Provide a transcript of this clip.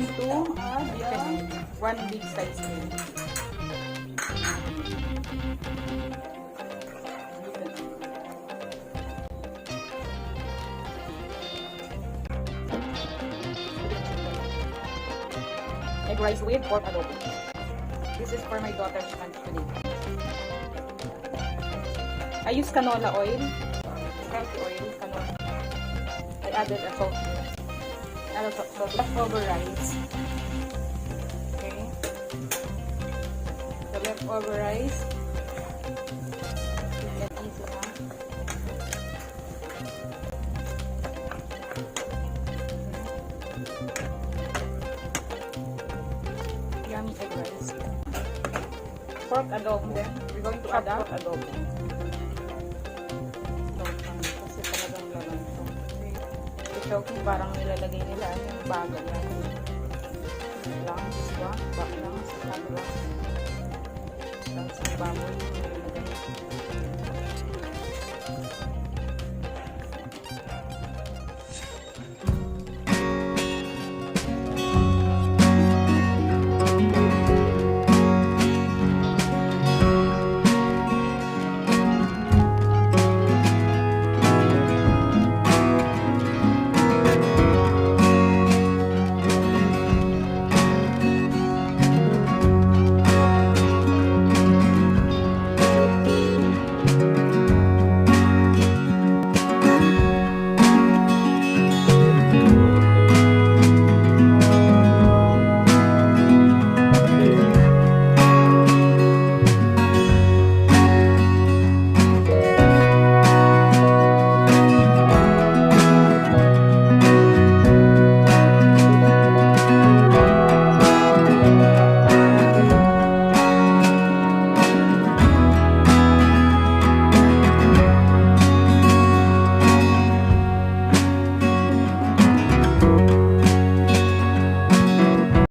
going to add one big size egg. Egg rice with pork adobo. This is for my daughter's lunch today. I use canola oil, healthy oil, canola. I added a salt. Leftover rice. Okay. The leftover rice. You can easy na. Yummy egg rice. Pork adobo then. We're going to add pork adobo. Choking parang nilalagay nila yung bagal natin. Lang, back lang, sa baboy nilalagay.